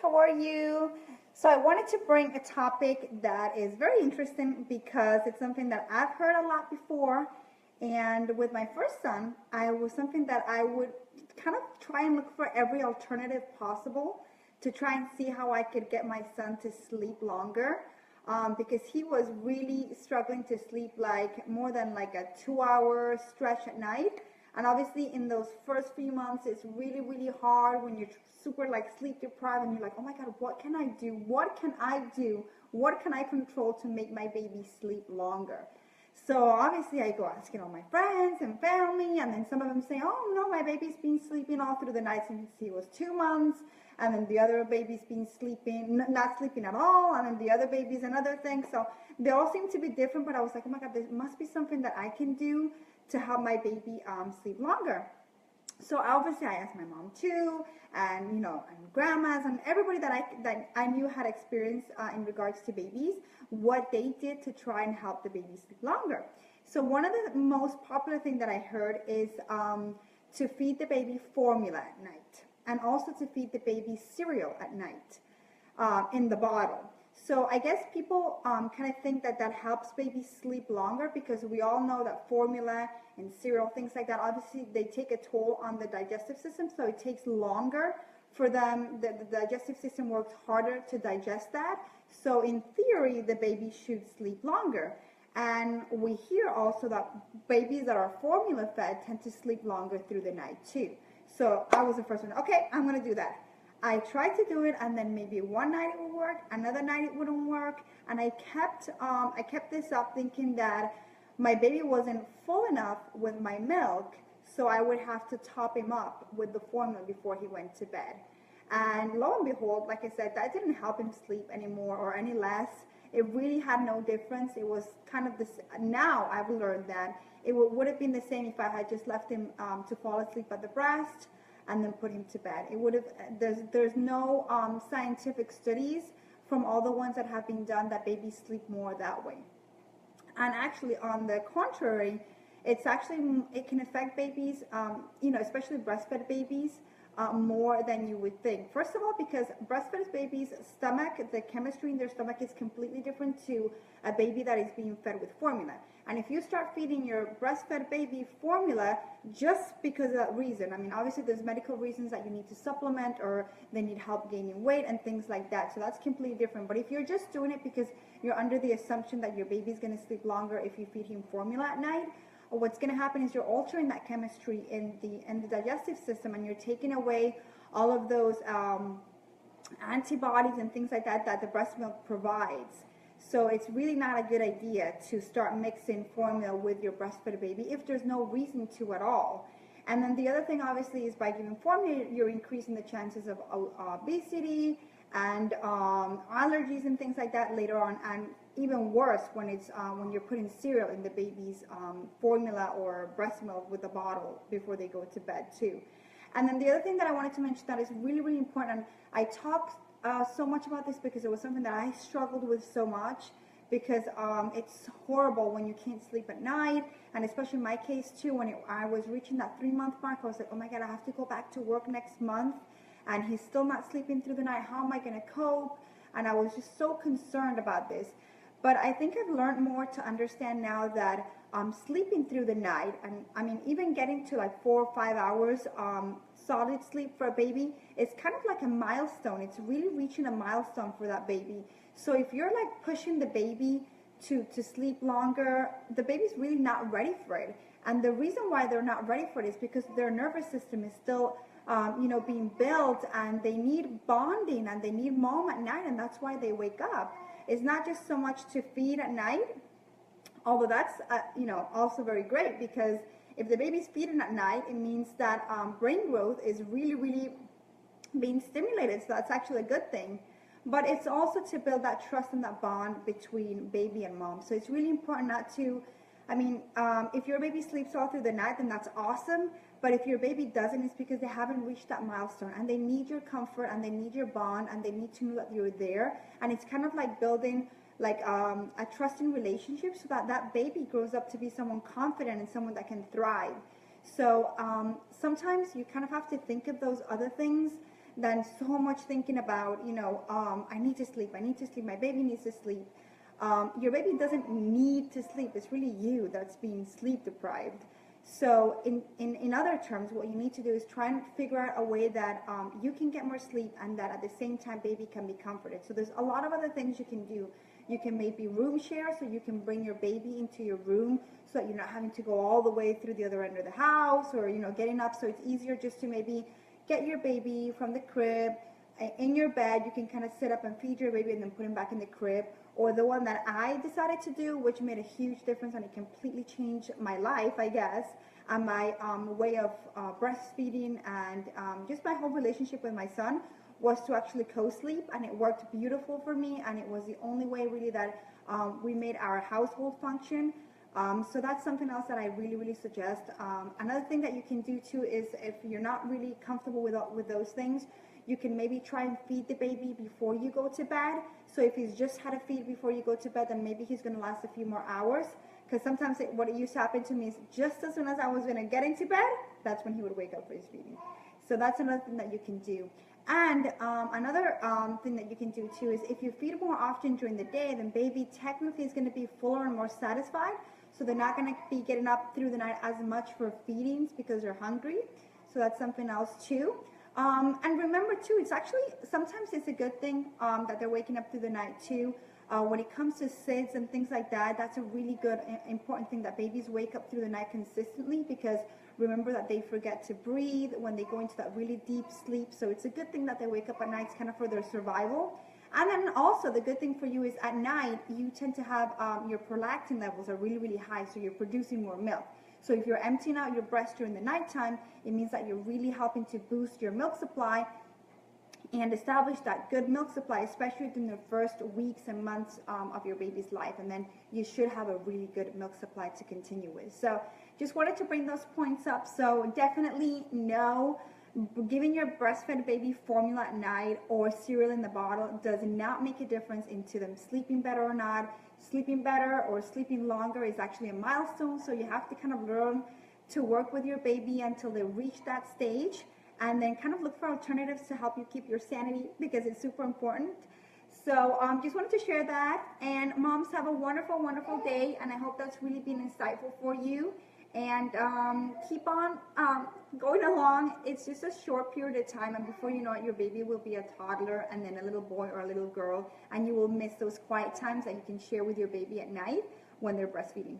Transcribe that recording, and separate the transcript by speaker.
Speaker 1: how are you? So I wanted to bring a topic that is very interesting because it's something that I've heard a lot before. And with my first son, I was something that I would kind of try and look for every alternative possible to try and see how I could get my son to sleep longer. Because he was really struggling to sleep like more than like a 2 hour stretch at night. And obviously in those first few months, it's really, really hard when you're super like sleep deprived and you're like, oh my God, what can I do? What can I do? What can I control to make my baby sleep longer? So obviously I go asking all my friends and family, and then some of them say, oh no, my baby's been sleeping all through the night since he was 2 months. And then the other baby's been sleeping, not sleeping at all. And then the other baby's another thing. So they all seem to be different, but I was like, oh my God, there must be something that I can do to help my baby sleep longer. So obviously I asked my mom too, and and grandmas and everybody that I knew had experience in regards to babies, what they did to try and help the baby sleep longer. So one of the most popular thing that I heard is to feed the baby formula at night, and also to feed the baby cereal at night in the bottle. So I guess people kind of think that helps babies sleep longer, because we all know that formula and cereal, things like that, obviously they take a toll on the digestive system, so it takes longer for them. The digestive system works harder to digest that. So in theory, the baby should sleep longer. And we hear also that babies that are formula fed tend to sleep longer through the night too. So I was the first one, okay, I'm going to do that. I tried to do it, and then maybe one night it would work, another night it wouldn't work, and I kept this up thinking that my baby wasn't full enough with my milk, so I would have to top him up with the formula before he went to bed. And lo and behold, like I said, that didn't help him sleep anymore or any less. It really had no difference. It was kind of this. Now I've learned that it would have been the same if I had just left him to fall asleep at the breast and then put him to bed. It would have. There's no scientific studies from all the ones that have been done that babies sleep more that way. And actually, on the contrary, it can affect babies, especially breastfed babies, more than you would think. First of all, because breastfed babies' stomach, the chemistry in their stomach is completely different to a baby that is being fed with formula. And if you start feeding your breastfed baby formula just because of that reason, I mean, obviously there's medical reasons that you need to supplement, or they need help gaining weight and things like that. So that's completely different. But if you're just doing it because you're under the assumption that your baby's going to sleep longer if you feed him formula at night, what's going to happen is you're altering that chemistry in the digestive system, and you're taking away all of those antibodies and things like that the breast milk provides. So it's really not a good idea to start mixing formula with your breastfed baby if there's no reason to at all. And then the other thing, obviously, is by giving formula, you're increasing the chances of obesity and allergies and things like that later on, and even worse when you're putting cereal in the baby's formula or breast milk with the bottle before they go to bed too. And then the other thing that I wanted to mention that is really, really important, and I talked so much about this because it was something that I struggled with so much, because it's horrible when you can't sleep at night, and especially in my case too, when I was reaching that 3-month mark, I was like, oh my God, I have to go back to work next month, and he's still not sleeping through the night. How am I going to cope? And I was just so concerned about this. But I think I've learned more to understand now that sleeping through the night, and I mean, even getting to like 4 or 5 hours solid sleep for a baby, is kind of like a milestone. It's really reaching a milestone for that baby. So if you're like pushing the baby to sleep longer, the baby's really not ready for it. And the reason why they're not ready for it is because their nervous system is still being built, and they need bonding, and they need mom at night, and that's why they wake up. It's not just so much to feed at night, although that's also very great, because if the baby's feeding at night, it means that brain growth is really, really being stimulated, so that's actually a good thing. But it's also to build that trust and that bond between baby and mom. So it's really important not to, if your baby sleeps all through the night, then that's awesome. But if your baby doesn't, it's because they haven't reached that milestone, and they need your comfort, and they need your bond, and they need to know that you're there. And it's kind of like building like a trusting relationship, so that baby grows up to be someone confident and someone that can thrive. So sometimes you kind of have to think of those other things than so much thinking about, I need to sleep, my baby needs to sleep. Your baby doesn't need to sleep. It's really you that's being sleep deprived. So in other terms, what you need to do is try and figure out a way that you can get more sleep and that at the same time baby can be comforted. So there's a lot of other things you can do. You can maybe room share, so you can bring your baby into your room so that you're not having to go all the way through the other end of the house, or getting up. So it's easier just to maybe get your baby from the crib in your bed. You can kind of sit up and feed your baby and then put him back in the crib. Or the one that I decided to do, which made a huge difference and it completely changed my life, I guess, and my way of breastfeeding and just my whole relationship with my son, was to actually co-sleep, and it worked beautiful for me, and it was the only way really that we made our household function. So that's something else that I really, really suggest. Another thing that you can do too is, if you're not really comfortable with those things, you can maybe try and feed the baby before you go to bed. So if he's just had a feed before you go to bed, then maybe he's going to last a few more hours. Because sometimes what it used to happen to me is just as soon as I was going to get into bed, that's when he would wake up for his feeding. So that's another thing that you can do. And another thing that you can do too is, if you feed more often during the day, then baby technically is going to be fuller and more satisfied. So they're not going to be getting up through the night as much for feedings because they're hungry. So that's something else too. And remember too, it's actually, sometimes it's a good thing that they're waking up through the night too. When it comes to SIDS and things like that, that's a really good, important thing, that babies wake up through the night consistently, because remember that they forget to breathe when they go into that really deep sleep. So it's a good thing that they wake up at night, kind of for their survival. And then also the good thing for you is, at night you tend to have your prolactin levels are really, really high, so you're producing more milk. So if you're emptying out your breast during the nighttime, it means that you're really helping to boost your milk supply and establish that good milk supply, especially in the first weeks and months of your baby's life. And then you should have a really good milk supply to continue with. So just wanted to bring those points up. So definitely no, giving your breastfed baby formula at night or cereal in the bottle does not make a difference into them sleeping better or not. Sleeping better or sleeping longer is actually a milestone. So you have to kind of learn to work with your baby until they reach that stage, and then kind of look for alternatives to help you keep your sanity, because it's super important. So just wanted to share that. And moms, have a wonderful, wonderful day, and I hope that's really been insightful for you. And keep on going along. It's just a short period of time, and before you know it, your baby will be a toddler and then a little boy or a little girl, and you will miss those quiet times that you can share with your baby at night when they're breastfeeding.